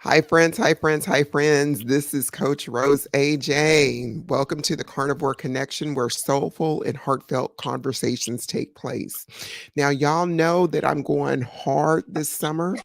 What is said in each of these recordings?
Hi, friends. Hi, friends. Hi, friends. This is Coach Rose AJ. Welcome to the Carnivore Connection, where soulful and heartfelt conversations take place. Now, y'all know that I'm going hard this summer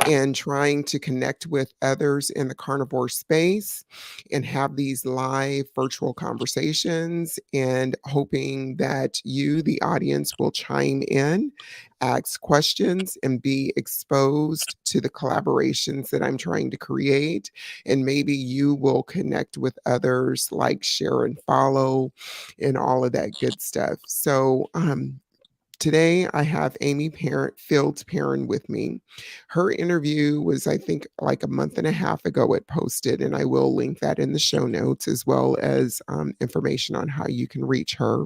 and trying to connect with others in the carnivore space and have these live virtual conversations, and hoping that you, the audience, will chime in, ask questions, and be exposed to the collaborations that I'm trying to create. And maybe you will connect with others, like share and follow, and all of that good stuff. So, today I have Aimee Fields Perrin with me. Her interview was, I think, like a month and a half ago it posted, and I will link that in the show notes, as well as information on how you can reach her.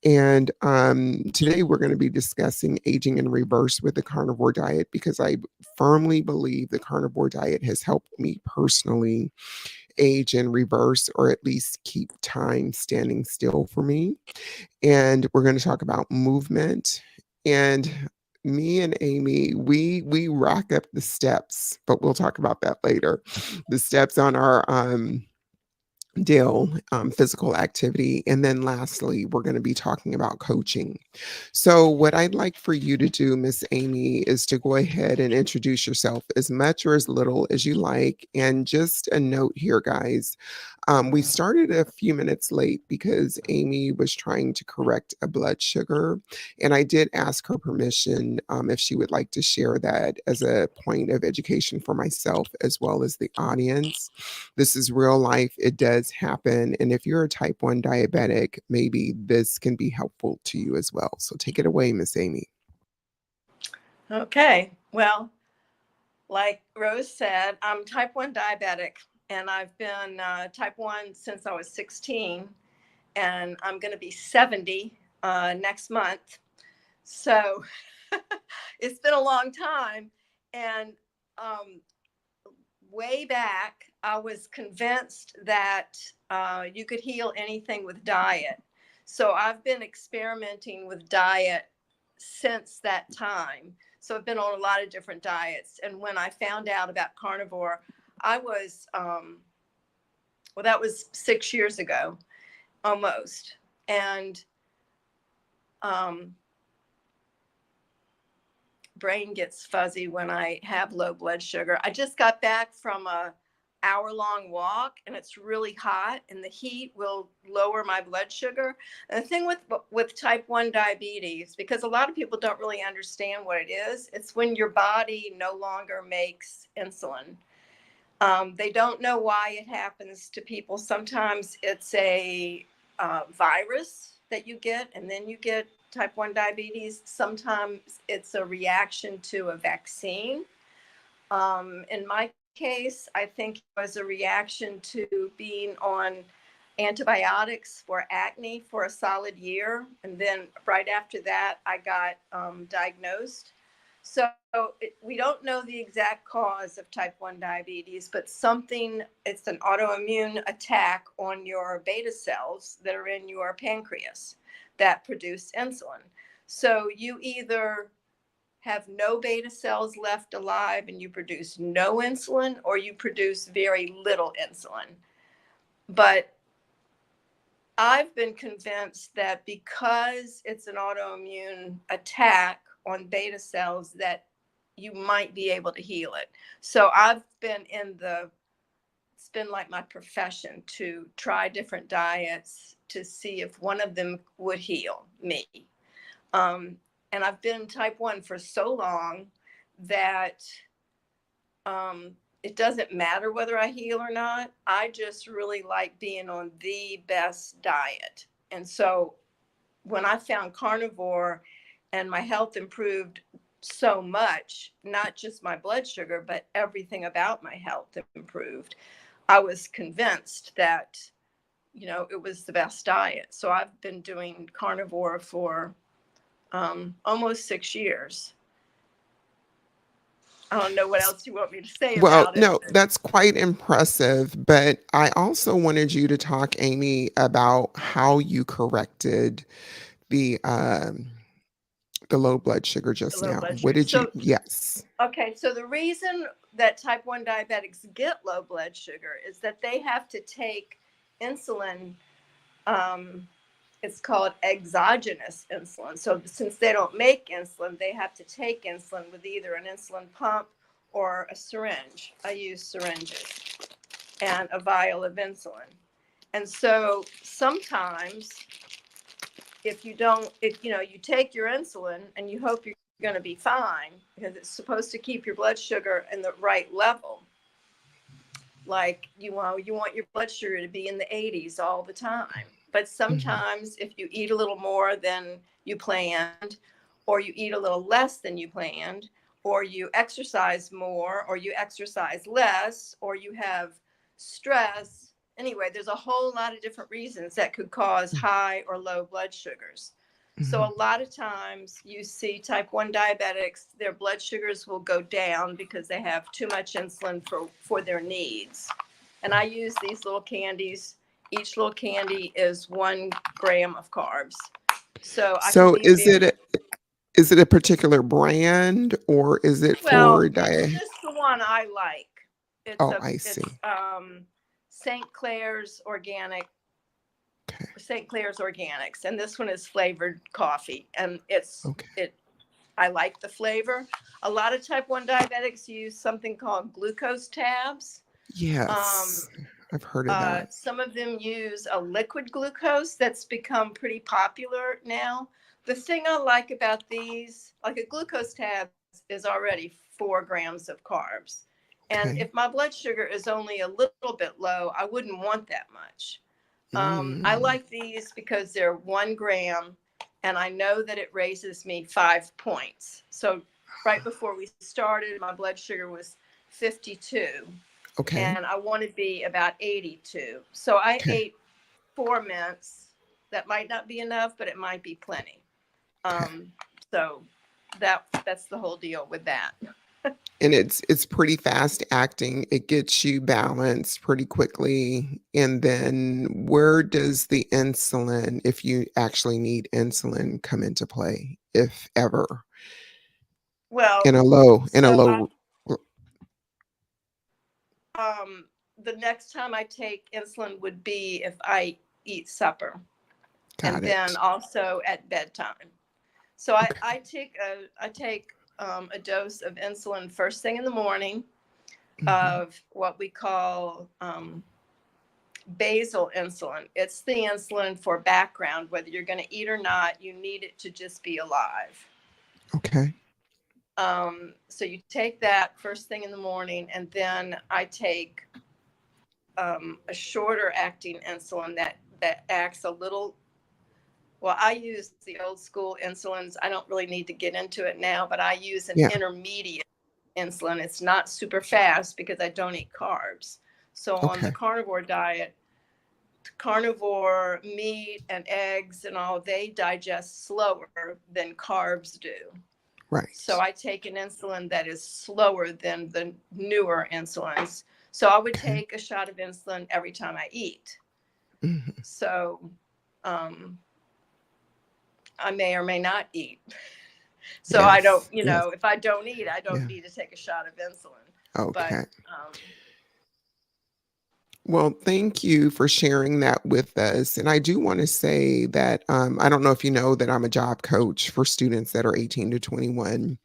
And today we're going to be discussing aging in reverse with the carnivore diet, because I firmly believe the carnivore diet has helped me personally age in reverse, or at least keep time standing still for me. And we're going to talk about movement. And me and Aimee, we rack up the steps, but we'll talk about that later. The steps on our deal, physical activity. And then lastly, we're going to be talking about coaching. So, what I'd like for you to do, Miss Aimee, is to go ahead and introduce yourself as much or as little as you like. And just a note here, guys. We started a few minutes late because Aimee was trying to correct a blood sugar. And I did ask her permission, if she would like to share that as a point of education for myself as well as the audience. This is real life. It does happen. And if you're a type 1 diabetic, maybe this can be helpful to you as well. So take it away, Miss Aimee. Okay. Well, like Rose said, I'm type 1 diabetic, and I've been type 1 since I was 16, and I'm going to be 70 next month. So it's been a long time. And um, way back, I was convinced that you could heal anything with diet. So I've been experimenting with diet since that time. So I've been on a lot of different diets. And when I found out about carnivore, I was, well, that was 6 years ago almost. And um, brain gets fuzzy when I have low blood sugar. I just got back from a hour-long walk, and it's really hot, and the heat will lower my blood sugar. And the thing with type 1 diabetes, because a lot of people don't really understand what it is, it's when your body no longer makes insulin. They don't know why it happens to people. Sometimes it's a virus that you get, and then you get type 1 diabetes. Sometimes it's a reaction to a vaccine. In my case, I think it was a reaction to being on antibiotics for acne for a solid year. And then right after that, I got diagnosed. So we don't know the exact cause of type 1 diabetes, but it's an autoimmune attack on your beta cells that are in your pancreas that produce insulin. So you either have no beta cells left alive and you produce no insulin, or you produce very little insulin. But I've been convinced that because it's an autoimmune attack on beta cells, that you might be able to heal it. So it's been like my profession to try different diets to see if one of them would heal me. Um, and I've been type 1 for so long that it doesn't matter whether I heal or not. I just really like being on the best diet. And so when I found carnivore and my health improved so much, not just my blood sugar, but everything about my health improved, I was convinced that, it was the best diet. So I've been doing carnivore for almost 6 years. I don't know what else you want me to say Well, about it. no, that's quite impressive. But I also wanted you to talk, Aimee, about how you corrected the the low blood sugar The just low now. blood What sugar. did you? So, Yes. okay, so the reason that type 1 diabetics get low blood sugar is that they have to take insulin. Um, it's called exogenous insulin. So since they don't make insulin, they have to take insulin with either an insulin pump or a syringe. I use syringes and a vial of insulin. And so sometimes if you don't, if you take your insulin and you hope you're going to be fine because it's supposed to keep your blood sugar in the right level. Like you want your blood sugar to be in the 80s all the time. But Mhm. sometimes if you eat a little more than you planned, or you eat a little less than you planned, or you exercise more, or you exercise less, or you have stress. Anyway, there's a whole lot of different reasons that could cause high or low blood sugars. So Mhm. a lot of times you see type 1 diabetics, their blood sugars will go down because they have too much insulin for their needs. And I use these little candies. Each little candy is 1 gram of carbs. So I can So be very, is it a particular brand or is it well, for it's diet? just the one I like. Oh, I see. It's St. Clair's organic Okay. St. Clair's Organics, and this one is flavored coffee, and it's Okay. it. I like the flavor. A lot of type 1 diabetics use something called glucose tabs. Um, Yes. I've heard of that. some of them use a liquid glucose that's become pretty popular now. The thing I like about these, like a glucose tab, is already 4 grams of carbs. And Okay. if my blood sugar is only a little bit low, I wouldn't want that much. I Mm. like these because they're 1 gram and I know that it raises me 5 points. So right before we started, my blood sugar was 52 Okay. and I want to be about 82. So I Okay. ate 4 mints. That might not be enough, but it might be plenty. Okay. Um, so that's the whole deal with that. And it's pretty fast acting. It gets you balanced pretty quickly. And then where does the insulin, if you actually need insulin, come into play, if ever? Well, In a low, in a so I low, the next time I take insulin would be if I eat supper, and got then it. also at bedtime. So Okay. I take a dose of insulin first thing in the morning Mhm. of what we call basal insulin. It's the insulin for background, whether you're going to eat or not. You need it to just be alive. Okay. So you take that first thing in the morning, and then I take a shorter acting insulin that acts a little. Well, I use the old school insulins. I don't really need to get into it now, but I use an Yeah. intermediate insulin. It's not super fast because I don't eat carbs. So on the Okay. carnivore diet, carnivore meat and eggs and all, they digest slower than carbs do. So Right. I take an insulin that is slower than the newer insulins. So I would Okay. take a shot of insulin every time I eat. Mhm. So um, I may or may not eat. So I don't, Yes. Yes. if I don't eat, I don't Yeah. need to take a shot of insulin. But Okay. Well, thank you for sharing that with us. And I do want to say that I don't know if you know that I'm a job coach for students that are 18 to 21.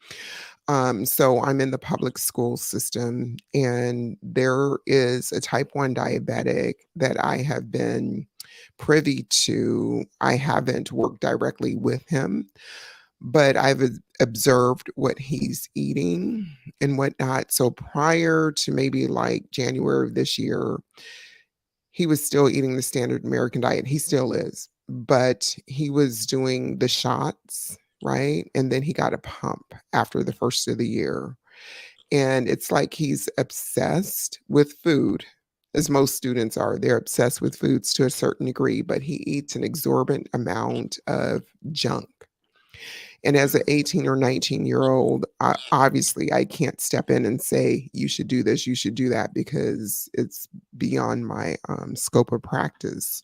So I'm in the public school system, and there is a type 1 diabetic that I have been privy to. I haven't worked directly with him, but I've observed what he's eating and whatnot. So prior to maybe like January of this year, he was still eating the standard American diet. He still is, but he was doing the shots, right? And then he got a pump after the first of the year. And it's like he's obsessed with food, as most students are. They're obsessed with foods to a certain degree, but he eats an exorbitant amount of junk. And as an mm, 18 or 19-year-old, obviously I can't step in and say, you should do this, you should do that, because it's beyond my scope of practice.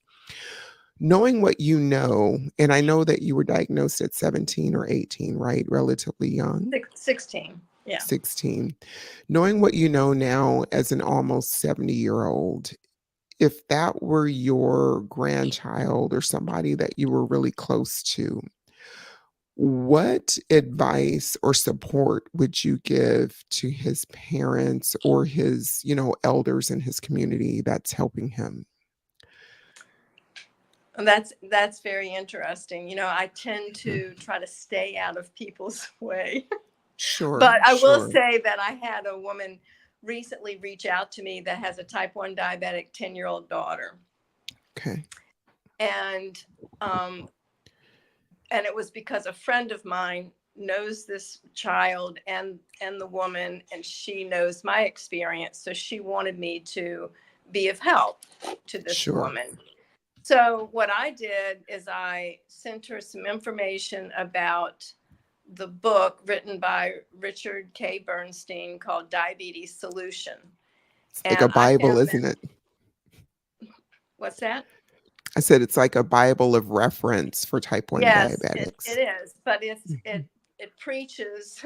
Knowing what you know, and I know that you were diagnosed at 17 or 18, right? Relatively young, 16. Yeah. 16. Knowing what you know now as an almost 70-year-old, if that were your grandchild or somebody that you were really close to, what advice or support would you give to his parents or his, elders in his community that's helping him? And that's very interesting. I tend Mhm. to try to stay out of people's way. Sure, But I will sure. say that I had a woman recently reach out to me that has a type 1 diabetic 10-year-old daughter. Okay. And um, and it was because a friend of mine knows this child and the woman, and she knows my experience, so she wanted me to be of help to this Sure. woman. So what I did is I sent her some information about the book written by Richard K. Bernstein called Diabetes Solution. It's like a And I Bible, found isn't that, it? what's that? I said it's like a Bible of reference for type 1 Yes, it diabetics. is, but Mhm. it preaches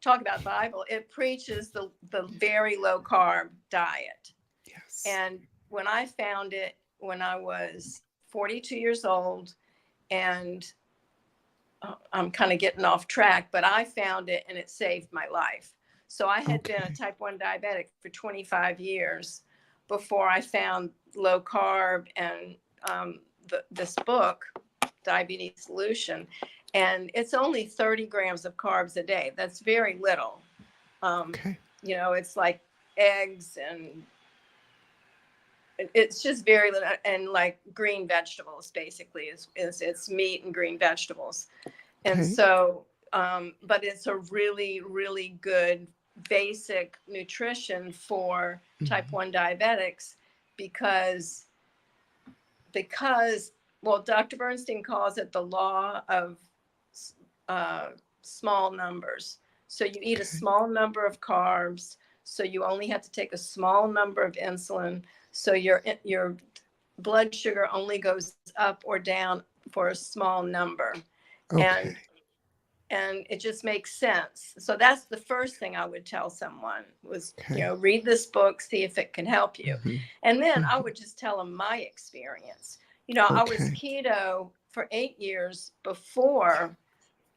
talk about Bible, it preaches the very low carb diet. Yes. And when I found it when I was 42 years old, and I'm kind of getting off track, but I found it and it saved my life. So I had been a Okay. type 1 diabetic for 25 years before I found low carb and this book, Diabetes Solution. And it's only 30 grams of carbs a day. That's very little. Um, Okay. it's like eggs, and it's just very little, and like green vegetables basically is it's meat and green vegetables. And Okay. so, but it's a really, really good basic nutrition for type Mhm. 1 diabetics because, because, well, Dr. Bernstein calls it the law of uh, small numbers. So you eat a Okay. small number of carbs. So you only have to take a small number of insulin. So your blood sugar only goes up or down for a small number. Okay. And it just makes sense. So that's the first thing I would tell someone was, Okay. read this book, see if it can help you. Mhm. And then I Mhm. would just tell them my experience. I was Okay. keto for 8 years before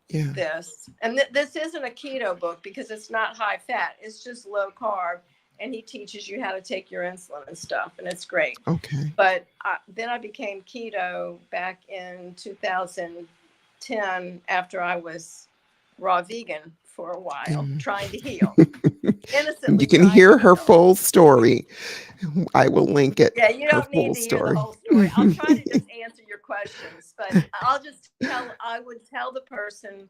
Yeah. this. And this isn't a keto book because it's not high fat, it's just low carb. And he teaches you how to take your insulin and stuff, and it's great. Okay. But then I became keto back in 2010 after I was raw vegan for a while, Mm. trying to heal, You innocently can trying to hear her heal. full story. I will link it, Yeah, you her don't need full to hear the story. whole story. I'll try to just answer your questions, but I would tell the person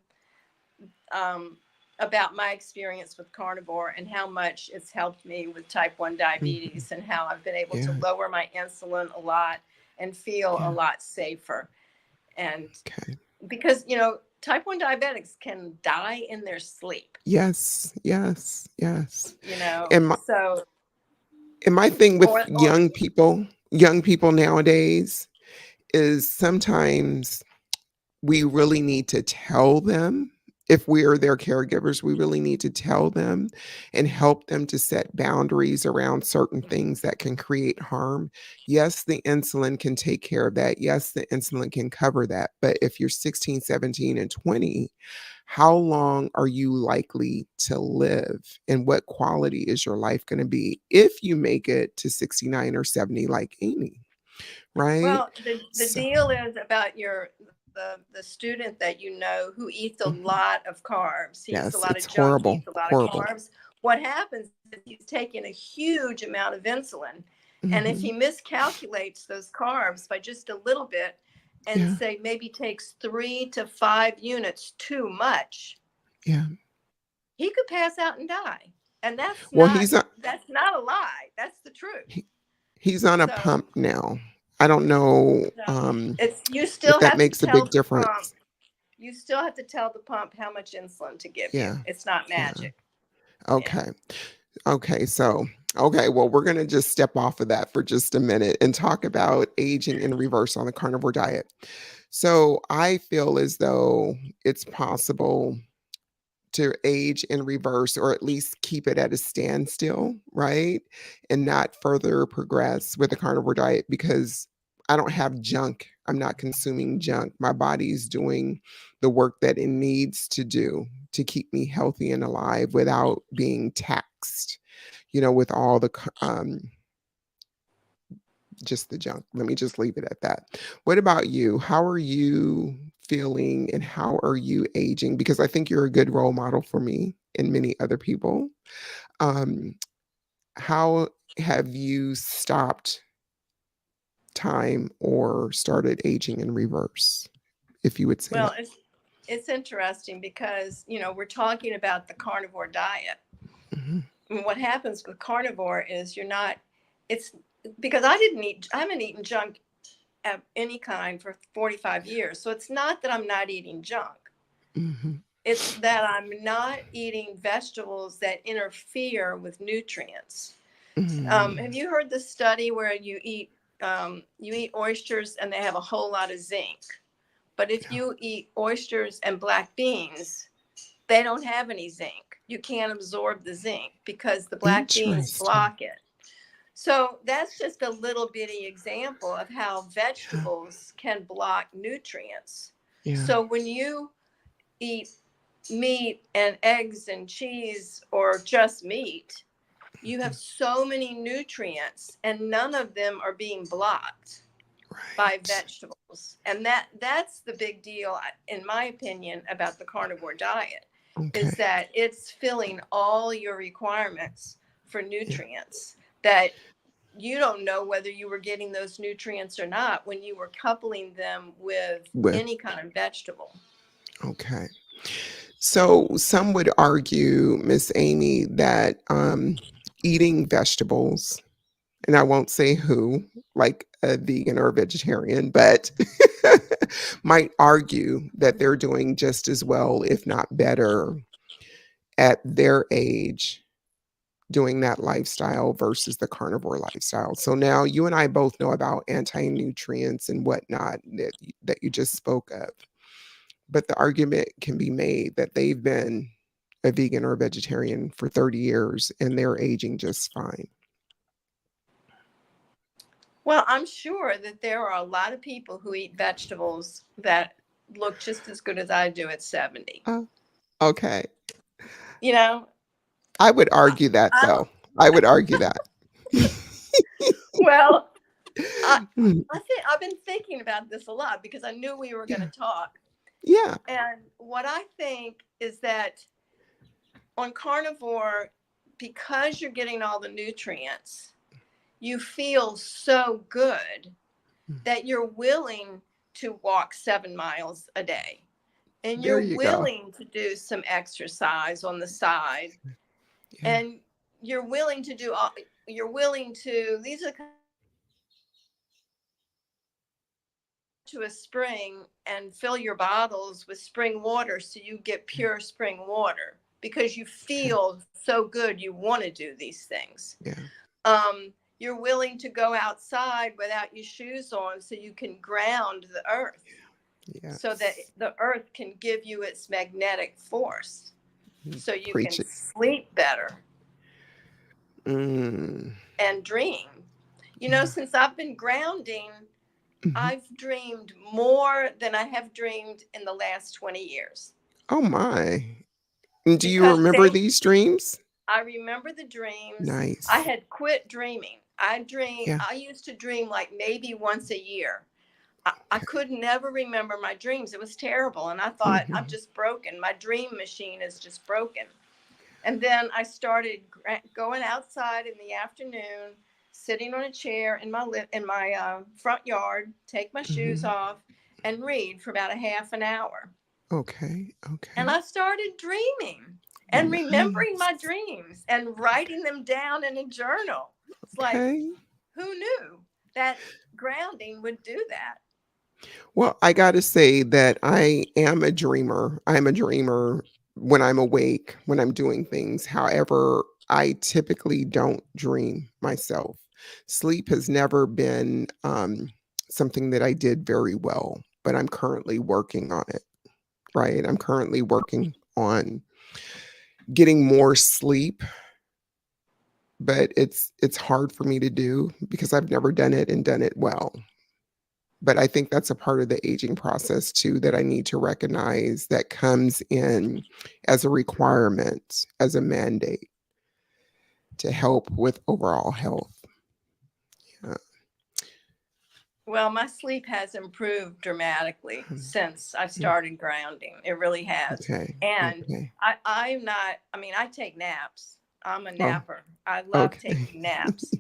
um, about my experience with carnivore and how much it's helped me with type 1 Mhm. diabetes and how I've been able to Yeah. lower my insulin a lot and feel a Yeah. lot safer. And Okay. because, type 1 diabetics can die in their sleep, Yes. Yes. Yes. you know, And my so, and my thing with or young people nowadays is sometimes we really need to tell them. If we are their caregivers, we really need to tell them and help them to set boundaries around certain things that can create harm. Yes, the insulin can take care of that. Yes, the insulin can cover that. But if you're 16, 17, and 20, how long are you likely to live? And what quality is your life going to be if you make it to 69 or 70 like Aimee, right? well, the So, deal is about the student that who eats a mhm. lot of carbs. He eats a Yes, lot it's of junk. He horrible, eats a lot of horrible. carbs. What happens is he's taking a huge amount of insulin, and if he Mhm. miscalculates those carbs by just a little bit, and Yeah, say maybe takes 3 to 5 units too much, yeah. he could pass out and die. And Well, that's not a lie. That's the truth. he he's on a So, pump now. I don't know, it's you if still that have to makes a tell big the pump. difference. You still have to tell the pump how much insulin to give you. Yeah, It's not yeah. magic. Yeah. Okay. Okay, so Okay, well, we're going to just step off of that for just a minute and talk about aging in reverse on the carnivore diet. So I feel as though it's possible to age in reverse or at least keep it at a standstill, right? And not further progress with the carnivore diet because I don't have junk. I'm not consuming junk. My body's doing the work that it needs to do to keep me healthy and alive without being taxed, with all the just the junk. Let me just leave it at that. What about you? How are you feeling and how are you aging? Because I think you're a good role model for me and many other people. Um, how have you stopped time or started aging in reverse, if you would say Well, that? it's interesting because we're talking about the carnivore diet. Mhm, And what happens with carnivore is you're not. It's because I haven't eaten junk of any kind for 45 years. So it's not that I'm not eating junk. mhm, It's that I'm not eating vegetables that interfere with nutrients. Have mm. you heard the study where you eat oysters and they have a whole lot of zinc? But if Yeah. you eat oysters and black beans, they don't have any zinc. You can't absorb the zinc because the black beans Interesting. block it. So that's just a little bitty example of how Yeah. vegetables can block nutrients. Yeah. So when you eat meat and eggs and cheese or just meat, you have Mhm. so many nutrients and none of them are being blocked by Right. vegetables. And that's the big deal, in my opinion, about the carnivore diet, is Okay. that it's filling all your requirements for Yeah. nutrients that you don't know whether you were getting those nutrients or not when you were coupling them with With any kind of vegetable. okay. So some would argue, Miss Aimee, that eating vegetables, and I won't say who, like a vegan or a vegetarian, but might argue that they're doing just as well, if not better, at their age doing that lifestyle versus the carnivore lifestyle. So now you and I both know about anti-nutrients and whatnot that you just spoke of. But the argument can be made that they've been a vegan or a vegetarian for 30 years and they're aging just fine. Well, I'm sure that there are a lot of people who eat vegetables that look just as good as I do at 70. Oh, okay. You know, I would I, argue that I don't, though. I would argue that. well, I, Mm, I think I've been thinking about this a lot because I knew we were going yeah. to talk. Yeah. And what I think is that on carnivore, because you're getting all the nutrients, you feel so good Mm, that you're willing to walk 7 miles a day and there you're you go. willing to do some exercise on the side Yeah. and you're willing to do all you're willing to these are to a spring and fill your bottles with spring water so you get Yeah. pure spring water because you Okay. feel so good you want to do these things. Yeah. You're willing to go outside without your shoes on so you can ground the earth so that Yes. the earth can give you its magnetic force so you Preach can it. sleep better Mm, and dream. yeah. Since I've been grounding, Mhm. I've dreamed more than I have dreamed in the last 20 years Oh my. And do you because remember these dreams? I remember the dreams. I Nice. had quit dreaming. Yeah. I used to dream like maybe once a year. I Okay. could never remember my dreams. It was terrible. And I thought, I'm Mhm. just broken. My dream machine is just broken. And then I started going outside in the afternoon, sitting on a chair in my front yard, take my shoes Mhm. off, and read for about a half an hour. Okay. And Okay. I started dreaming and remembering my Nice. dreams and writing them down in a journal. It's like, Okay. who knew that grounding would do that? Well, I got to say that I am a dreamer. I'm a dreamer when I'm awake, when I'm doing things. However, I typically don't dream myself. Sleep has never been something that I did very well, but I'm currently working on it, right? I'm currently working on getting more sleep, but it's hard for me to do because I've never done it and done it well. But I think that's a part of the aging process too that I need to recognize that comes in as a requirement, as a mandate to help with overall health. Yeah. Well, my sleep has improved dramatically since I started grounding. It really has. Okay. And Okay. I'm not, I mean, I take naps. I'm a Oh, napper. I love okay. taking naps.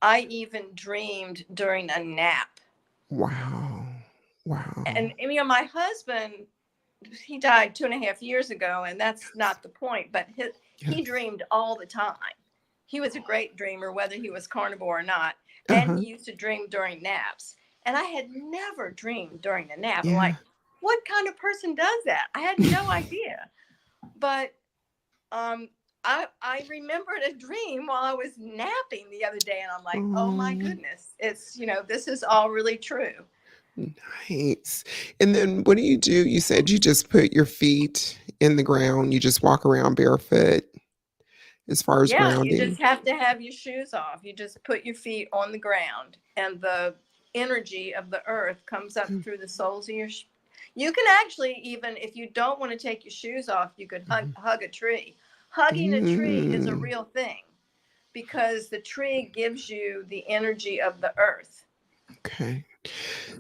I even dreamed during a nap. Wow. Wow. And you know, my husband, he died 2.5 years ago, and that's Yes. not the point, but he Yes. dreamed all the time. He was a great dreamer, whether he was carnivore or not. And Uh-huh. he used to dream during naps. And I had never dreamed during a nap. I'm Yeah. like, what kind of person does that? I had no idea. But um, I remembered a dream while I was napping the other day, and I'm like, oh my Oh, goodness, it's, you know, this is all really true. nice. And then what do? You said you just put your feet in the ground, you just walk around barefoot as far as Yeah, you grounding. just have to have your shoes off. You just put your feet on the ground, and the energy of the earth comes up through the soles of your. You can actually, even if you don't want to take your shoes off, you could hug a tree. Hugging a tree is a Mm, real thing because the tree gives you the energy of the earth. okay.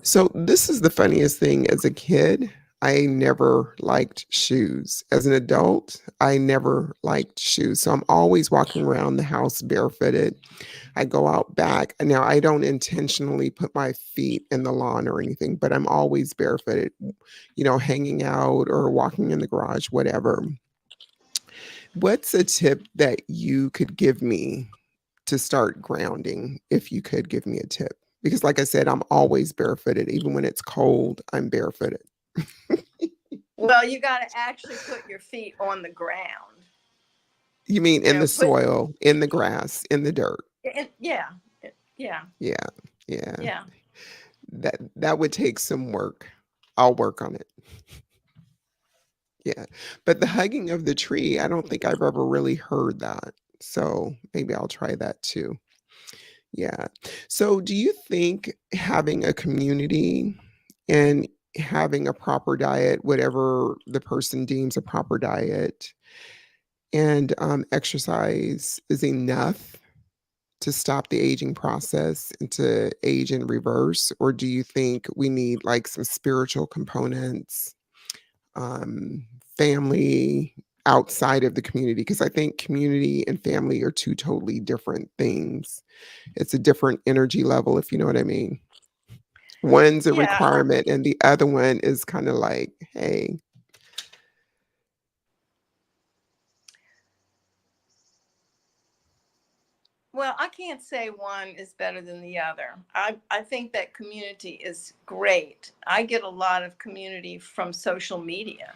So this is the funniest thing. As a kid, I never liked shoes. As an adult, I never liked shoes. So I'm always walking around the house barefooted. I go out back. Now, I don't intentionally put my feet in the lawn or anything, but I'm always barefooted, hanging out or walking in the garage, whatever. What's a tip that you could give me to start grounding, if you could give me a tip? Because, like I said, I'm always barefooted. Even when it's cold, I'm barefooted. Well, you got to actually put your feet on the ground. You mean You in know, the put soil, in the grass, in the dirt? yeah, yeah, Yeah, yeah. yeah. That would take some work. I'll work on it. Yeah. But the hugging of the tree, I don't think I've ever really heard that. So maybe I'll try that too. Yeah. So do you think having a community and having a proper diet, whatever the person deems a proper diet, and exercise is enough to stop the aging process and to age in reverse? Or do you think we need like some spiritual components, family outside of the community? Because I think community and family are two totally different things. It's a different energy level, if you know what I mean. One's a Yeah, requirement, and the other one is kind of like, hey, well, I can't say one is better than the other. I think that community is great. I get a lot of community from social media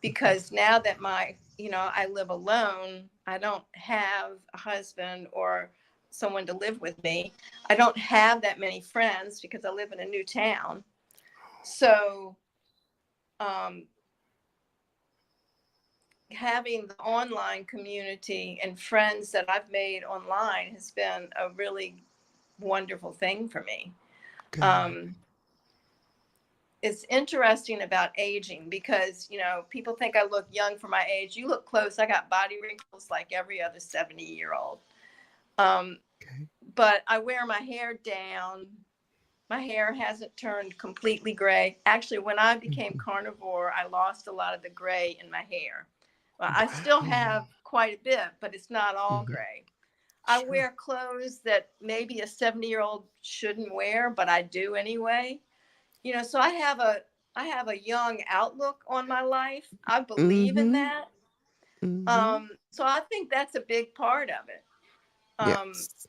because now that I live alone, I don't have a husband or someone to live with me. I don't have that many friends because I live in a new town. So, um, having the online community and friends that I've made online has been a really wonderful thing for me. good. Um, it's interesting about aging because, people think I look young for my age. You look close. I got body wrinkles like every other 70-year-old. Um, Okay. but I wear my hair down. My hair hasn't turned completely gray. Actually, when I became Mhm. carnivore, I lost a lot of the gray in my hair. Well, I still Wow. have quite a bit, but it's not all Mhm. gray. I Sure. wear clothes that maybe a 70-year-old shouldn't wear, but I do anyway. So I have a young outlook on my life. I believe in Mhm. that. Mhm. So I think that's a big part of it. Um, Yes.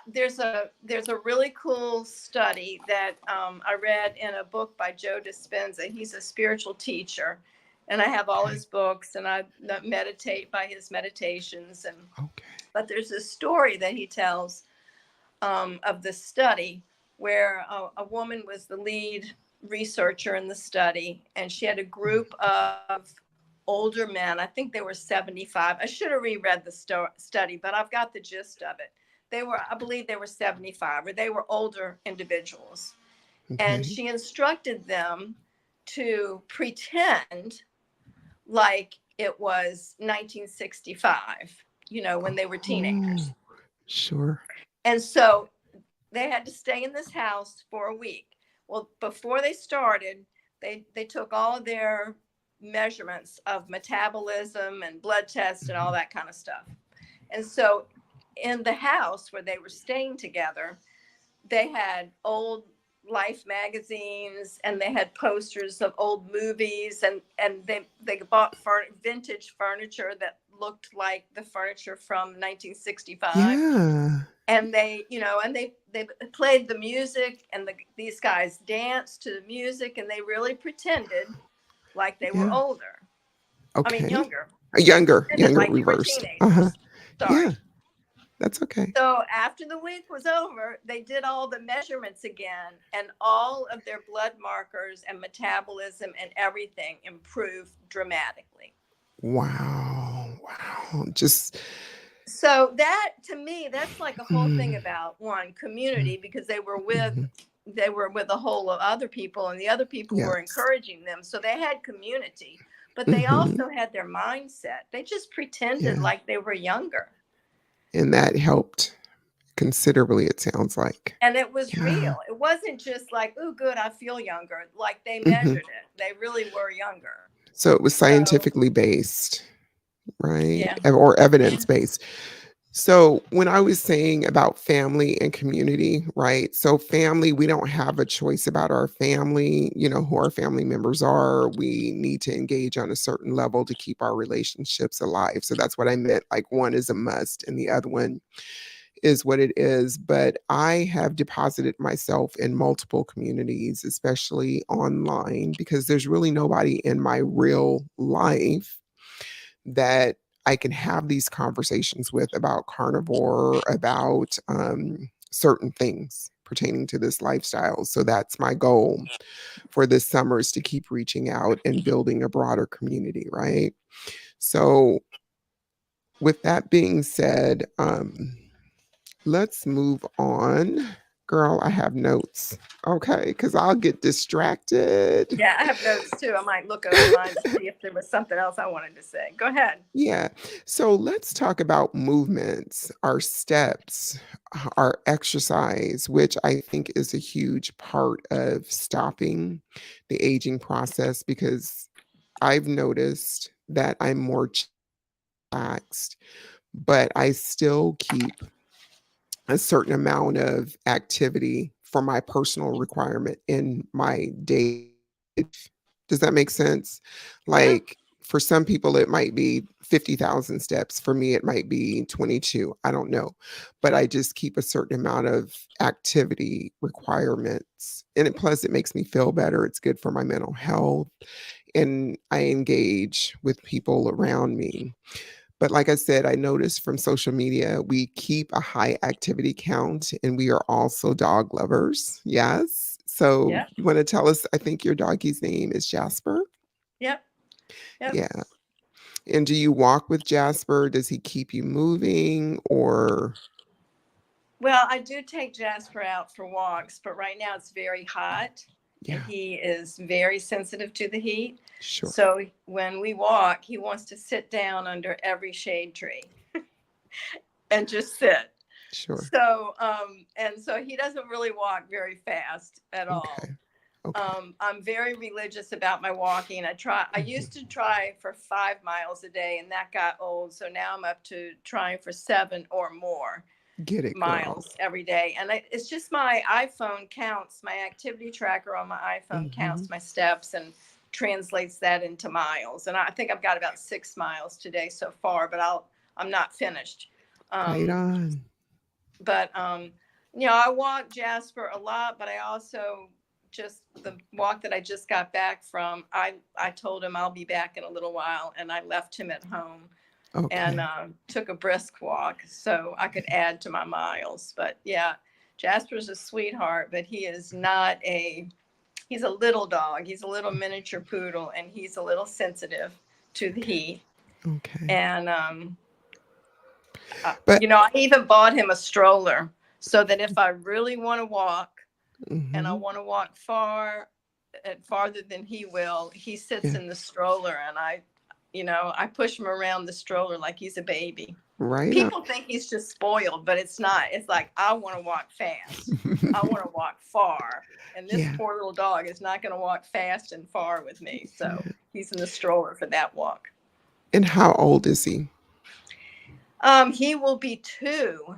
there's a really cool study that I read in a book by Joe Dispenza. He's a spiritual teacher, and I have all Okay. his books, and I meditate by his meditations. And Okay. but there's a story that he tells of the study where a woman was the lead researcher in the study, and she had a group of older men. I think they were 75. I should have reread the study, but I've got the gist of it. They were, I believe, they were 75, or they were older individuals, and Okay. she instructed them to pretend like it was 1965, when they were teenagers. Oh, sure. And so they had to stay in this house for a week. Well, before they started, they took all of their measurements of metabolism and blood tests and all Mhm. that kind of stuff. And so in the house where they were staying together, they had old Life magazines, and they had posters of old movies, and they bought vintage furniture that looked like the furniture from 1965. Yeah. And they played the music, and these guys danced to the music, and they really pretended like they were Yeah. older. I mean, Okay. younger. They Younger, pretended younger like they were reversed. Uh-huh. teenagers. Sorry. Yeah, that's okay. So after the week was over, they did all the measurements again, and all of their blood markers and metabolism and everything improved dramatically. Wow. Wow. Just So that, to me, that's like a whole thing mm, about one mm, community, because mhm. they were with a whole of other people, and the other people were Yes. encouraging them. So they had community, but they Hmm. also had their mindset. They just pretended Yeah. like they were younger. And that helped considerably, it sounds like. And it was Yeah. real. It wasn't just like, oh, good, I feel younger. Like they Hmm. measured it. They really were younger. So it was So, scientifically based, right? yeah. Or Yeah. evidence based. So when I was saying about family and community, right? So family, we don't have a choice about our family, who our family members are. We need to engage on a certain level to keep our relationships alive. So that's what I meant. Like one is a must and the other one is what it is. But I have deposited myself in multiple communities, especially online, because there's really nobody in my real life that I can have these conversations with about carnivore, about certain things pertaining to this lifestyle. So that's my goal for this summer, is to keep reaching out and building a broader community, right? So with that being said, let's move on. Girl, I have notes. Okay, because I'll get distracted. Yeah, I have notes too. I might look over mine to see if there was something else I wanted to say. Go ahead. Yeah. So let's talk about movements, our steps, our exercise, which I think is a huge part of stopping the aging process, because I've noticed that I'm more relaxed, but I still keep a certain amount of activity for my personal requirement in my day. Does that make sense? Yeah. Like for some people, it might be 50,000 steps. For me, it might be 22. I don't know. But I just keep a certain amount of activity requirements. And plus, it makes me feel better. It's good for my mental health. And I engage with people around me. But like I said, I noticed from social media, we keep a high activity count and we are also dog lovers. Yes. So Yep. you want to tell us? I think your doggy's name is Jasper. Yep. Yep. Yeah. And do you walk with Jasper? Does he keep you moving or? Well, I do take Jasper out for walks, but right now it's very hot, and Yeah, he is very sensitive to the heat. sure, So when we walk, he wants to sit down under every shade tree and just sit. sure. So he doesn't really walk very fast at all. Okay, okay. I'm very religious about my walking. I used Mhm. to try for 5 miles a day, and that got old. So now I'm up to trying for 7 or more Get it, girl. miles every day. And it's just my iPhone counts, my activity tracker on my iPhone Hmm. counts my steps and translates that into miles. And I think I've got about 6 miles today so far, but I'm not finished. Right Um, on. but I walk Jasper a lot, but I also just the walk that I just got back from, I told him I'll be back in a little while, and I left him at home and Okay. took a brisk walk so I could add to my miles. But yeah, Jasper's a sweetheart, but he's a little dog. He's a little miniature poodle, and he's a little sensitive to the heat. Okay. And But I even bought him a stroller so that if I really want to walk and I mhm, want to walk farther than he will, he sits yeah, in the stroller, and I push him around the stroller like he's a baby. right on. People think he's just spoiled, but it's not. It's like, I want to walk fast. I want to walk far. And this Yeah. poor little dog is not going to walk fast and far with me. So Yeah. he's in the stroller for that walk. And how old is he? He will be 2.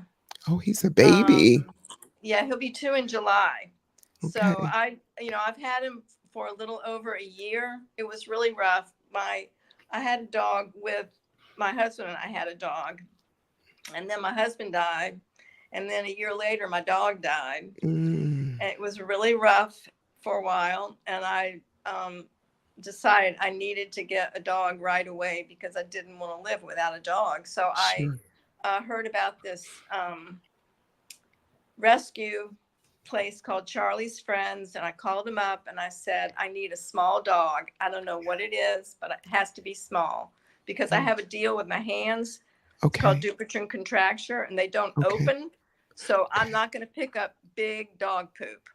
Oh, he's a Um, baby. yeah, he'll be 2 in July. So Okay. I've had him for a little over a year. It was really rough. I had a dog with my husband, and I had a dog, and then my husband died, and then a year later my dog died, Mm, and it was really rough for a while. And I decided I needed to get a dog right away because I didn't want to live without a dog. So I sure. heard about this rescue place called Charlie's Friends, and I called him up and I said, I need a small dog. I don't know what it is, but it has to be small because I Mm, have a deal with my hands. It's called okay. Dupuytren contracture, and they don't Okay. open. So I'm not going to pick up big dog poop.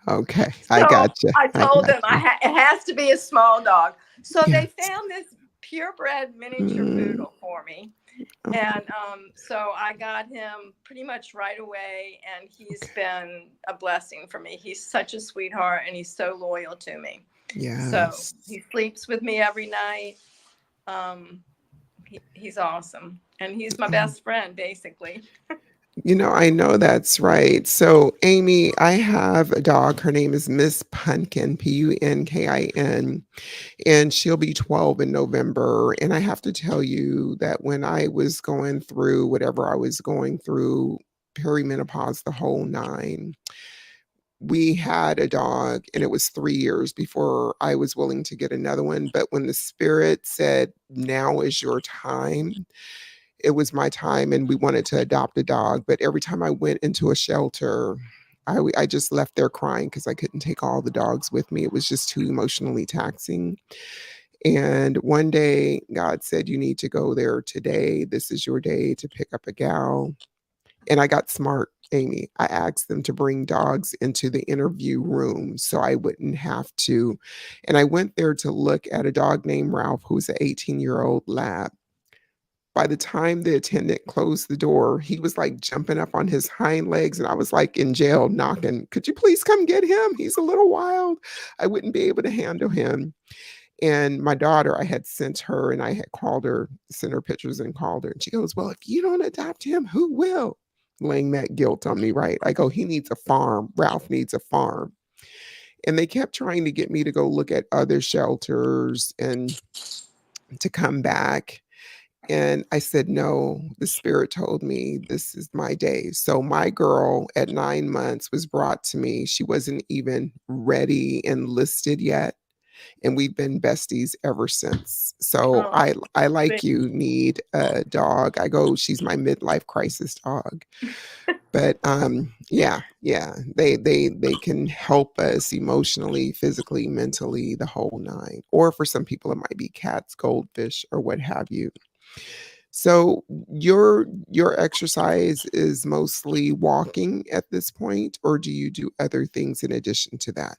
Okay. I So gotcha. I I told them gotcha. it has to be a small dog. So Yeah. they found this purebred miniature Mm, poodle for me. oh, And so I got him pretty much right away, and he's okay. been a blessing for me. He's such a sweetheart, and he's so loyal to me. So Yes. he sleeps with me every night. Um, he's awesome, and he's my Oh, best friend, basically. I know that's right. So, Aimee, I have a dog. Her name is Miss Punkin, Punkin, and she'll be 12 in November. And I have to tell you that when I was going through whatever I was going through, perimenopause, the whole nine, we had a dog, and it was 3 years before I was willing to get another one. But when the spirit said, now is your time, it was my time, and we wanted to adopt a dog. But every time I went into a shelter, I just left there crying because I couldn't take all the dogs with me. It was just too emotionally taxing. And one day, God said, you need to go there today. This is your day to pick up a gal. And I got smart, Aimee. I asked them to bring dogs into the interview room so I wouldn't have to. And I went there to look at a dog named Ralph, who's an 18-year-old lab. By the time the attendant closed the door, he was like jumping up on his hind legs. And I was like in jail knocking, could you please come get him? He's a little wild. I wouldn't be able to handle him. And my daughter, I had sent her, and I had called her, sent her pictures and called her. And she goes, well, if you don't adopt him, who will? Laying that guilt on me, right? I go, he needs a farm. Ralph needs a farm. And they kept trying to get me to go look at other shelters and to come back. And I said, no, the spirit told me this is my day. So my girl at 9 months was brought to me. She wasn't even ready and listed yet. And we've been besties ever since. So Oh, I like sweet. you need a dog. I go, she's my midlife crisis dog. But yeah, they can help us emotionally, physically, mentally, the whole nine. Or for some people it might be cats, goldfish, or what have you. So your exercise is mostly walking at this point, or do you do other things in addition to that?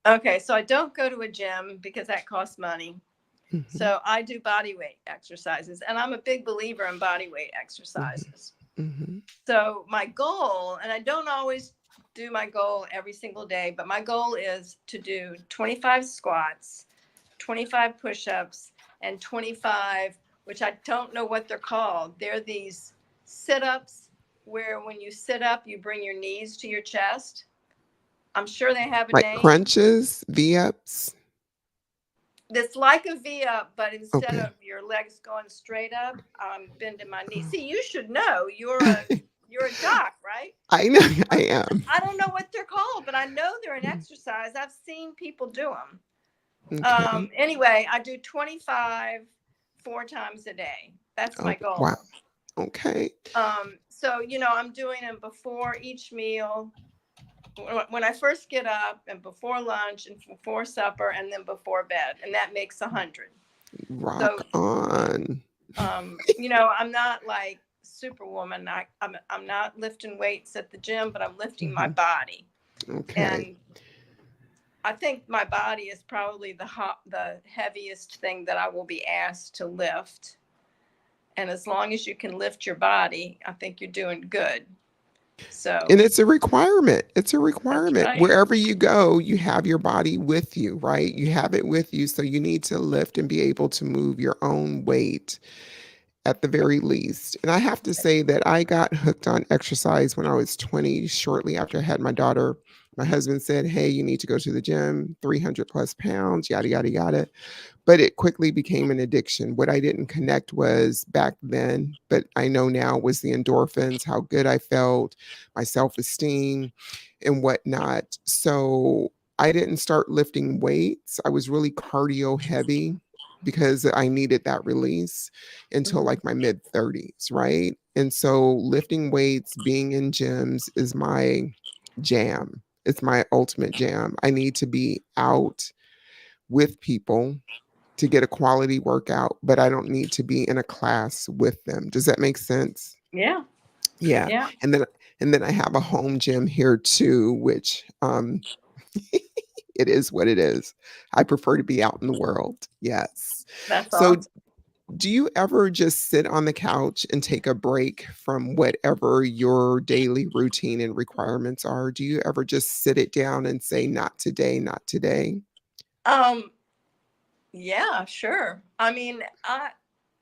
Okay, so I don't go to a gym because that costs money. Hmm. So I do body weight exercises, and I'm a big believer in body weight Hmm. exercises. Hmm. So my goal, and I don't always do my goal every single day, but my goal is to do 25 squats, 25 push-ups, and 25, which I don't know what they're called. They're these sit-ups where when you sit up, you bring your knees to your chest. I'm sure they have a Like name. crunches, V-ups? That's like a V up, but instead Okay. of your legs going straight up, I'm bending my knees. Oh, See, you should know. You're You're a doc, right? I know I am. I don't know what they're called, but I know they're an exercise. I've seen people do them. Okay. Anyway, I do 25 4 times a day. That's my Oh, wow. goal. Okay. So, I'm doing them before each meal, when I first get up, and before lunch, and before supper, and then before bed. And that makes 100. So, Rock on. I'm not like Superwoman. I'm not lifting weights at the gym, but I'm lifting my Mhm. body. Okay. And I think my body is probably the heaviest thing that I will be asked to lift. And as long as you can lift your body, I think you're doing good. And So it's a requirement. It's a that's requirement. right. Wherever you go, you have your body with you, right? You have it with you. So you need to lift and be able to move your own weight at the very least. And I have to say that I got hooked on exercise when I was 20, shortly after I had my daughter. My husband said, "Hey, you need to go to the gym, 300 plus pounds, yada, yada, yada." But it quickly became an addiction. What I didn't connect was back then, but I know now, was the endorphins, how good I felt, my self esteem, and whatnot. So I didn't start lifting weights. I was really cardio heavy because I needed that release until Mm-hmm. like my mid 30s, right? And so lifting weights, being in gyms is my jam. It's my ultimate jam. I need to be out with people to get a quality workout, but I don't need to be in a class with them. Does that make sense? Yeah. Yeah. Yeah. And then I have a home gym here too, which it is what it is. I prefer to be out in the world. Yes. That's So awesome. do you ever just sit on the couch and take a break from whatever your daily routine and requirements are? Do you ever just sit it down and say, not today, not today? Um, yeah, sure. I mean,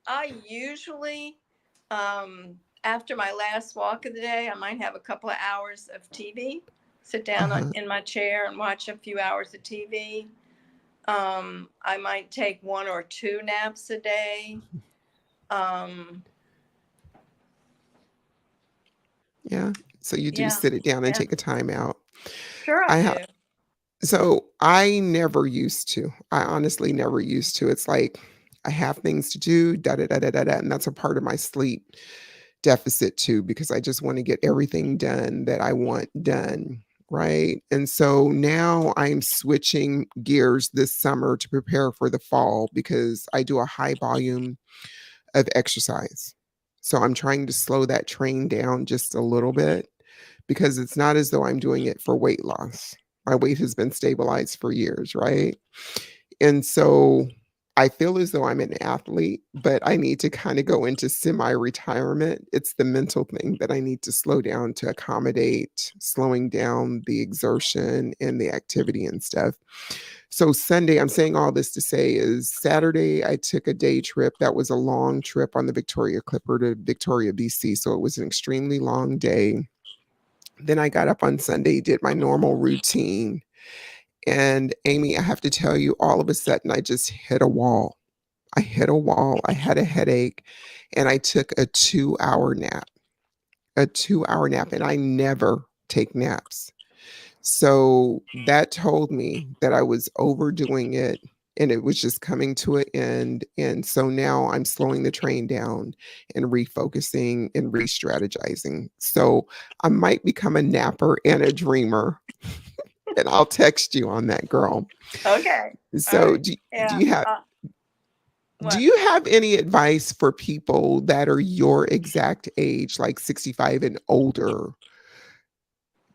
I usually, after my last walk of the day, I might have a couple of hours of TV, sit down Uh-huh. in my chair and watch a few hours of TV. I might take 1 or 2 naps a day. Um, Yeah. So you do yeah, sit it down and yeah, take a time out. sure I I do. have So I never used to. I honestly never used to. It's like I have things to do, da da da da da da, and that's a part of my sleep deficit too, because I just want to get everything done that I want done. Right. And so now I'm switching gears this summer to prepare for the fall because I do a high volume of exercise. So I'm trying to slow that train down just a little bit because it's not as though I'm doing it for weight loss. My weight has been stabilized for years, right? And so I feel as though I'm an athlete, but I need to kind of go into semi retirement. It's the mental thing that I need to slow down to accommodate slowing down the exertion and the activity and stuff. So Sunday, I'm saying all this to say is Saturday, I took a day trip. That was a long trip on the Victoria Clipper to Victoria, BC. So it was an extremely long day. Then I got up on Sunday, did my normal routine. And Aimee, I have to tell you, all of a sudden, I just hit a wall. I hit a wall. I had a headache and I took a 2 hour nap, a 2 hour nap. And I never take naps. So that told me that I was overdoing it and it was just coming to an end. And so now I'm slowing the train down and refocusing and re strategizing. So I might become a napper and a dreamer. And I'll text you on that, girl. Okay. All So right. do Yeah. you have do What? you have any advice for people that are your exact age, like 65 and older,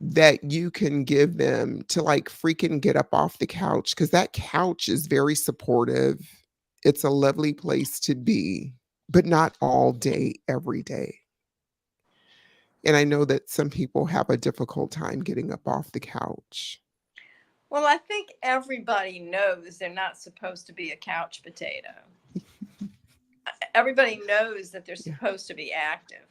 that you can give them to like freaking get up off the couch? Because that couch is very supportive. It's a lovely place to be, but not all day, every day. And I know that some people have a difficult time getting up off the couch. Well, I think everybody knows they're not supposed to be a couch potato. Everybody knows that they're Yeah. supposed to be active.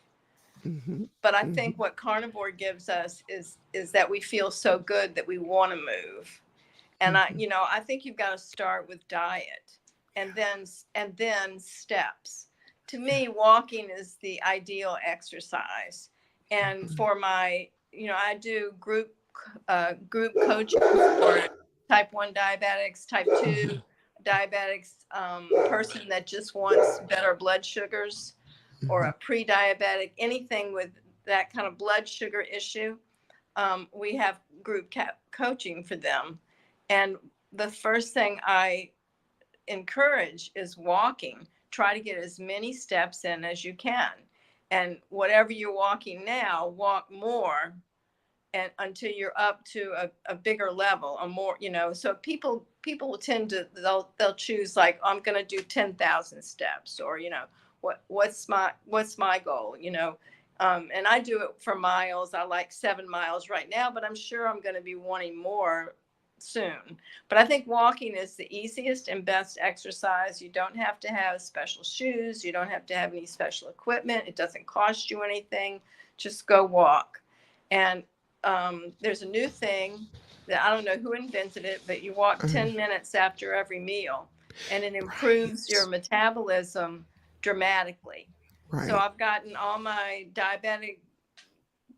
Hmm. But I Hmm. think what carnivore gives us is that we feel so good that we want to move. And Hmm. I think you've got to start with diet, and then steps. To Yeah. me, walking is the ideal exercise. And Mhm. for my, I do group coaching for type 1 diabetics, type 2 Mhm. diabetics, person that just wants better blood sugars, or Mhm. a pre-diabetic, anything with that kind of blood sugar issue. We have group coaching for them. And the first thing I encourage is walking. Try to get as many steps in as you can. And whatever you're walking now, walk more, and until you're up to a bigger level, a more, so people tend to, they'll choose like, I'm going to do 10,000 steps, or what's my goal, and I do it for miles. I like 7 miles right now, but I'm sure I'm going to be wanting more soon. But I think walking is the easiest and best exercise. You don't have to have special shoes, you don't have to have any special equipment, it doesn't cost you anything. Just go walk. And there's a new thing that I don't know who invented it, but you walk Uh, 10 minutes after every meal, and it improves your right. metabolism dramatically. So Right. I've gotten all my diabetic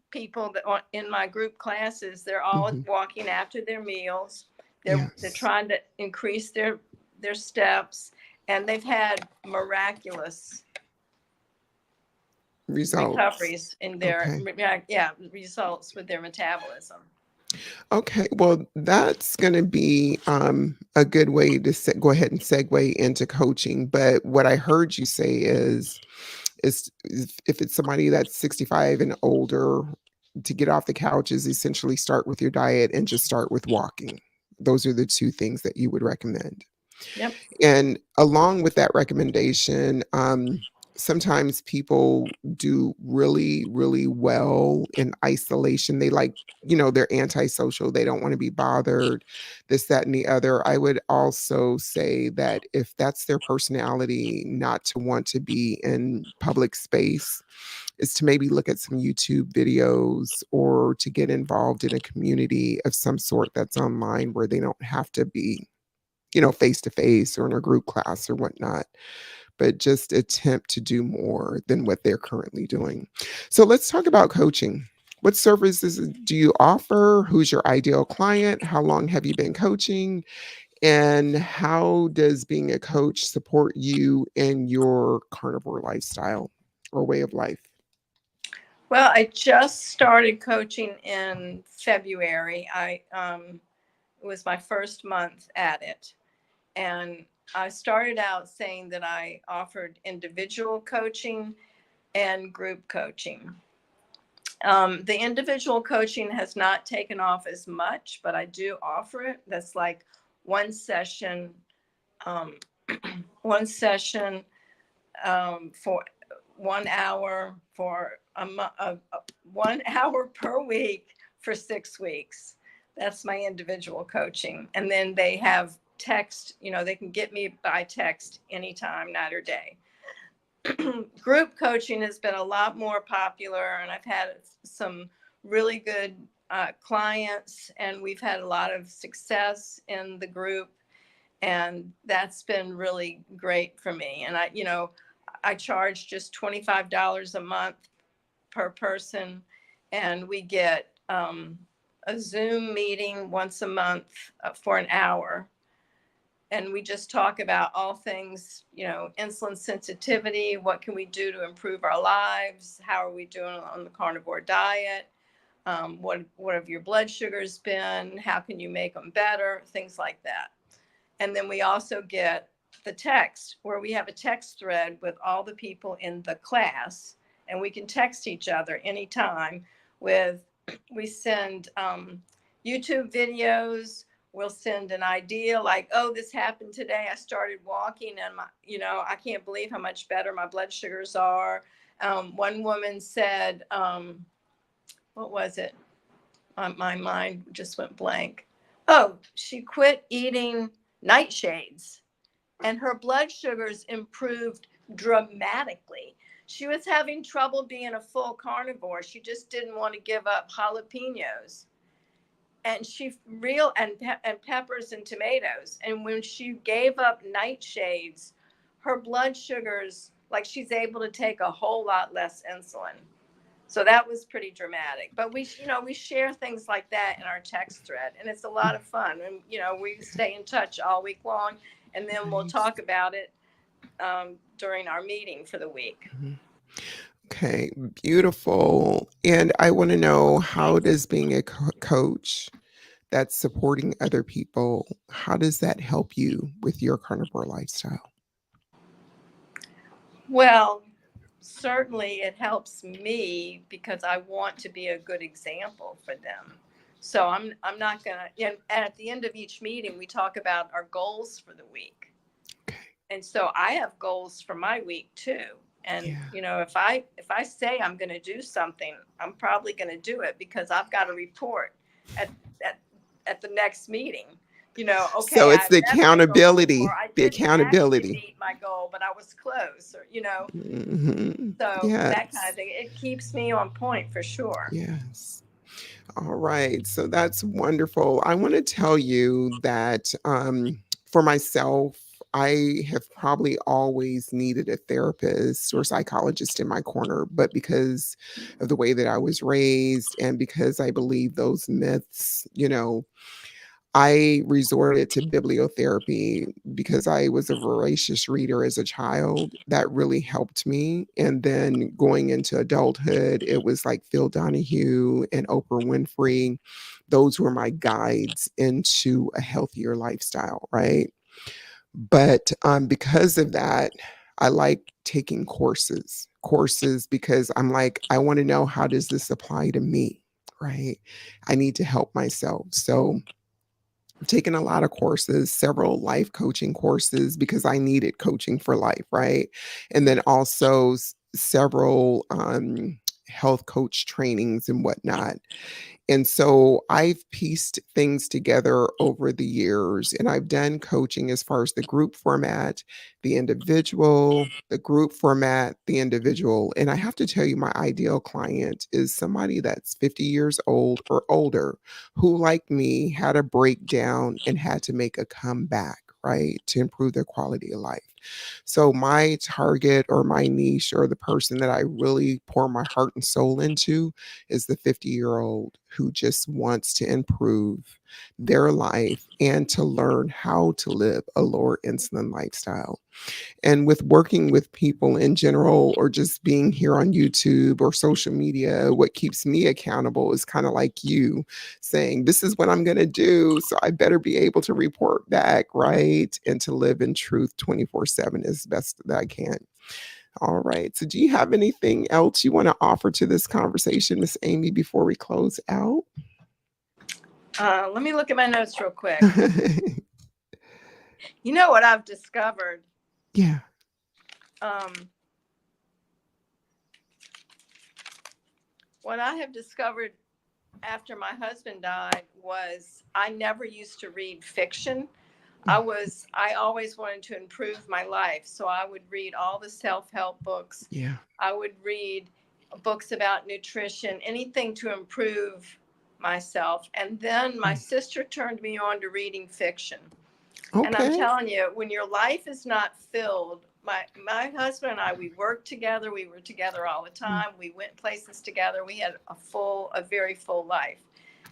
people that are in my group classes, they're all Hmm. walking after their meals. They're Yes. trying to increase their steps, and they've had miraculous Results. recoveries in their, Okay. yeah, results with their metabolism. Okay, well, that's going to be a good way to go ahead and segue into coaching. But what I heard you say is if it's somebody that's 65 and older, to get off the couch is essentially start with your diet and just start with walking. Those are the two things that you would recommend. Yep. And along with that recommendation, sometimes people do really, really well in isolation. They like, they're antisocial. They don't want to be bothered, this, that, and the other. I would also say that if that's their personality, not to want to be in public space, is to maybe look at some YouTube videos or to get involved in a community of some sort that's online where they don't have to be face to face or in a group class or whatnot, but just attempt to do more than what they're currently doing. So let's talk about coaching. What services do you offer? Who's your ideal client? How long have you been coaching? And how does being a coach support you in your carnivore lifestyle or way of life? Well, I just started coaching in February. It was my first month at it. And I started out saying that I offered individual coaching and group coaching. The individual coaching has not taken off as much, but I do offer it. That's like one session, um, one session for 1 hour for 1 hour per week for 6 weeks. That's my individual coaching. And then they have text, they can get me by text anytime, night or day. Group coaching has been a lot more popular, and I've had some really good clients, and we've had a lot of success in the group, and that's been really great for me. And I charge just $25 a month per person, and we get a Zoom meeting once a month for an hour. And we just talk about all things, insulin sensitivity. What can we do to improve our lives? How are we doing on the carnivore diet? What have your blood sugars been? How can you make them better? Things like that. And then we also get the text, where we have a text thread with all the people in the class, and we can text each other anytime. We send YouTube videos. We'll send an idea like, oh, this happened today. I started walking, and I can't believe how much better my blood sugars are. One woman said, what was it? My mind just went blank. Oh, she quit eating nightshades, and her blood sugars improved dramatically. She was having trouble being a full carnivore. She just didn't want to give up jalapenos, and and peppers and tomatoes. And when she gave up nightshades, her blood sugars, like, she's able to take a whole lot less insulin. So that was pretty dramatic. But we share things like that in our text thread, and it's a lot of fun. And we stay in touch all week long, and then we'll Nice. talk about it during our meeting for the week. Mhm. Okay, beautiful. And I want to know, how does being a coach that's supporting other people, how does that help you with your carnivore lifestyle? Well, certainly it helps me because I want to be a good example for them. So I'm not gonna. And at the end of each meeting, we talk about our goals for the week. Okay. And so I have goals for my week too. And Yeah. if I say I'm going to do something, I'm probably going to do it because I've got to report at at at the next meeting. So Okay, it's I the met my goal, or accountability, I the didn't actually accountability. meet my goal, but I was close, or so that kind of Yes. thing. It keeps me on point for sure. Yes. All right. So that's wonderful. I want to tell you that for myself, I have probably always needed a therapist or psychologist in my corner, but because of the way that I was raised and because I believe those myths, I resorted to bibliotherapy because I was a voracious reader as a child. That really helped me. And then going into adulthood, it was like Phil Donahue and Oprah Winfrey. Those were my guides into a healthier lifestyle, right? But because of that, I like taking courses because I'm like, I want to know, how does this apply to me, right? I need to help myself. So I've taken a lot of courses, several life coaching courses because I needed coaching for life, right? And then also several health coach trainings and whatnot. And so I've pieced things together over the years, and I've done coaching as far as the group format, the individual, the group format, the individual. And I have to tell you, my ideal client is somebody that's 50 years old or older who, like me, had a breakdown and had to make a comeback, right, to improve their quality of life. So my target or my niche or the person that I really pour my heart and soul into is the 50-year-old who just wants to improve their life and to learn how to live a lower insulin lifestyle. And with working with people in general, or just being here on YouTube or social media, what keeps me accountable is kind of like you saying, this is what I'm going to do. So I better be able to report back, right? And to live in truth 24/7 as best that I can. All right. So, do you have anything else you want to offer to this conversation, Miss Aimee, before we close out? Let me look at my notes real quick. You know what I've discovered? Yeah. Um, what I have discovered after my husband died was I never used to read fiction. I always wanted to improve my life. So I would read all the self-help books. Yeah. I would read books about nutrition, anything to improve myself. And then my sister turned me on to reading fiction. And I'm Okay. telling you, when your life is not filled, my husband and I, we worked together. We were together all the time. We went places together. We had a very full life.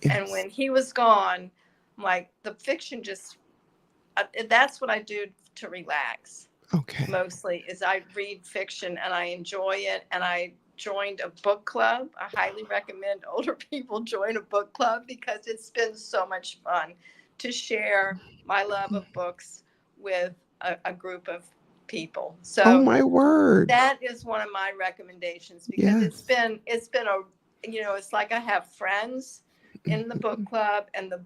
And Yes. when he was gone, like the fiction just, that's what I do to relax Okay. mostly is I read fiction and I enjoy it. And I joined a book club. I highly recommend older people join a book club because it's been so much fun to share my love of books with a group of people. Oh, So my word. that is one of my recommendations because Yes. it's like I have friends in the book club, and the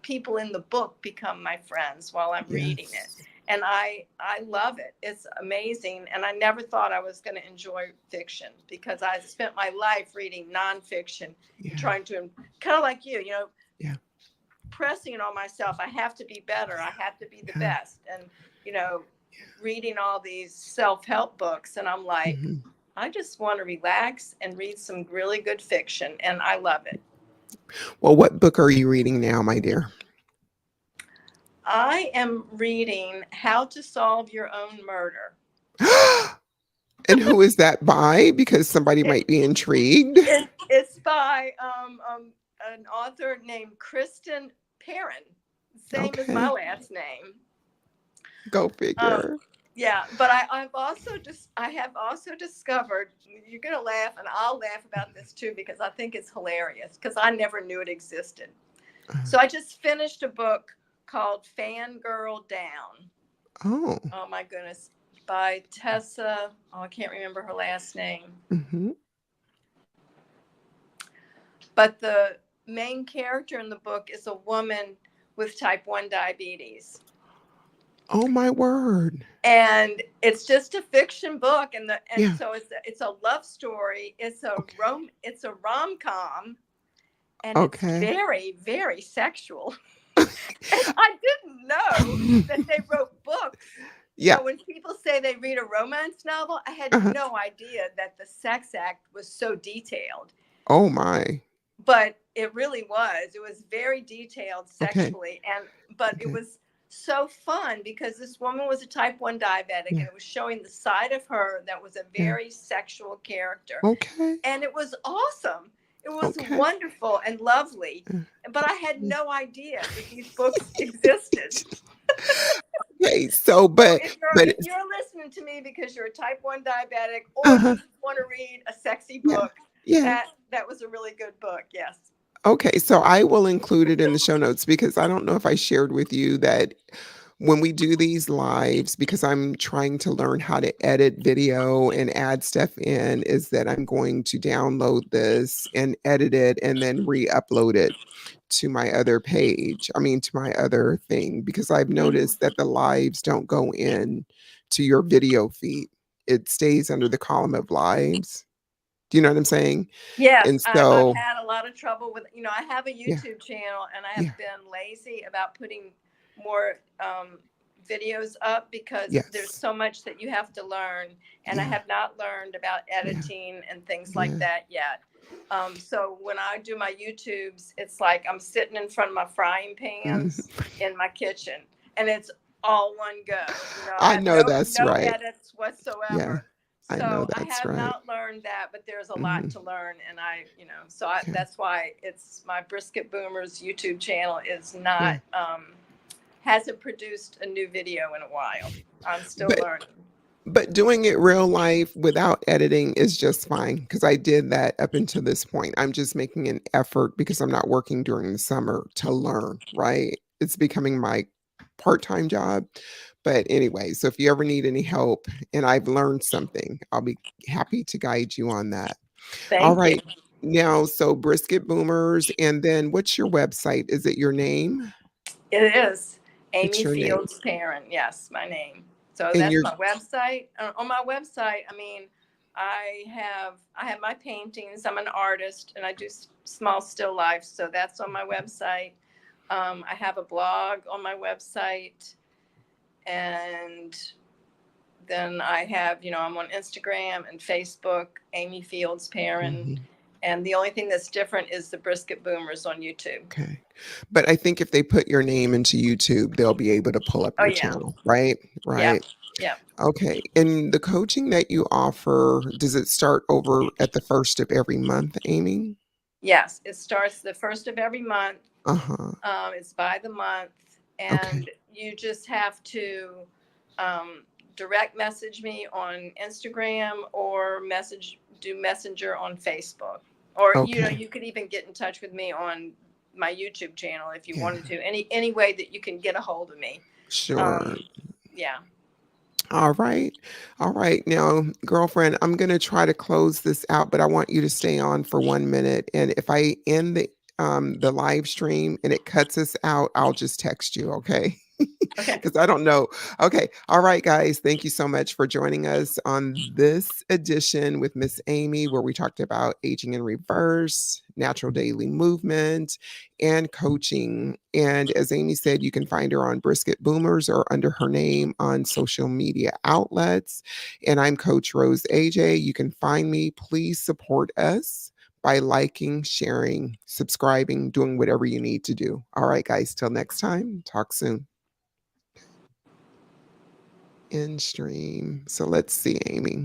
people in the book become my friends while I'm reading it. Yes. And I love it. It's amazing. And I never thought I was going to enjoy fiction because I spent my life reading nonfiction and Yeah. trying to, kind of like Yeah. pressing on myself. I have to be better. I have to be the Yeah. best. And, you know, reading all these self-help books. And I'm like, Mhm. I just want to relax and read some really good fiction. And I love it. Well, what book are you reading now, my dear? I am reading How to Solve Your Own Murder. And who is that by? Because somebody It, might be intrigued. it's by an author named Kristen Perrin, same as my Okay. last name. Go Um, figure. yeah, but I have also discovered, you're gonna laugh and I'll laugh about this too because I think it's hilarious because I never knew it existed. Uh, So I just finished a book called Fangirl Down. Oh. Oh my goodness, by Tessa. Oh, I can't remember her last name. Hmm. But the main character in the book is a woman with type 1 diabetes. Oh my word. And it's just a fiction book, and Yeah. so it's a love story. Okay. It's a rom-com, and it's Okay. very, very sexual. And I didn't know that they wrote books. You Yeah. know, when people say they read a romance novel, I had Uh-huh. no idea that the sex act was so detailed. Oh my. But it really was. It was very detailed Okay. sexually, and but it Okay. was so fun because this woman was a type 1 diabetic, and Yeah. it was showing the side of her that was a Yeah. very sexual character, Okay. and it was awesome. It was Okay. wonderful and lovely, Uh, but I had no idea that these books existed. Okay. So, So but if it's, you're listening to me because you're a type 1 diabetic or you uh-huh. just want to read a sexy Yeah. book, Yeah. that was a really good book. Yes. Okay. So I will include it in the show notes because I don't know if I shared with you that when we do these lives, because I'm trying to learn how to edit video and add stuff in, is that I'm going to download this and edit it and then re-upload it to my other page. I mean, to my other thing, because I've Mhm. noticed that the lives don't go in to your video feed. It stays under the column of lives. Do you know what I'm saying? Yes, And I've so, had a lot of trouble with, I have a yeah, YouTube channel and I yeah, have been lazy about putting more videos up because there's yes, so much that you have to learn. And I yeah, have not learned about yeah, editing and things like yeah. that yet. So when I do my YouTubes, it's like I'm sitting in front of my frying Mhm. pans in my kitchen and it's all one go. I I have know that's no right. edits Yeah, whatsoever. I know So I that's have right. not learned that, but there's a lot Mhm. to learn, and Okay. that's why it's my Brisket Boomers YouTube channel is Yeah. not hasn't produced a new video in a while. I'm still But learning. doing it real life without editing is just fine because I did that up until this point. I'm just making an effort because I'm not working during the summer to learn, right? It's becoming my part-time job. But anyway, so if you ever need any help and I've learned something, I'll be happy to guide you on that. All Thank you. right. Now, so Brisket Boomers, and then what's your website? Is it your name? It is It's Aimee your name. Fields Perrin. Yes, my name. So And that's you're my website. On my website, I have my paintings. I'm an artist, and I do small still lifes. So that's on my website. I have a blog on my website, and then I have, I'm on Instagram and Facebook, Aimee Fields Perrin. Mhm. And the only thing that's different is the Brisket Boomers on YouTube. Okay. But I think if they put your name into YouTube, they'll be able to pull up Oh, your yeah. channel, right? Yep. Right. Yep. Okay. And the coaching that you offer, does it start over at the first of every month, Aimee? Yes. It starts the first of every month. Uh-huh. It's by the month. Okay. And you just have to um, direct message me on Instagram or do Messenger on Facebook. Or, Okay. you could even get in touch with me on my YouTube channel if you Yeah. wanted to. Any way that you can get a hold of me. Sure. Um, yeah. All right. All right. Now, girlfriend, I'm going to try to close this out, but I want you to stay on for 1 minute. And if I end the live stream and it cuts us out, I'll just text you, okay? Okay. Because I don't know. Okay. All right, guys. Thank you so much for joining us on this edition with Miss Aimee, where we talked about aging in reverse, natural daily movement, and coaching. And as Aimee said, you can find her on Brisket Boomers or under her name on social media outlets. And I'm Coach Rose AJ. You can find me. Please support us by liking, sharing, subscribing, doing whatever you need to do. All right, guys. Till next time. Talk soon. In stream. So let's see, Aimee.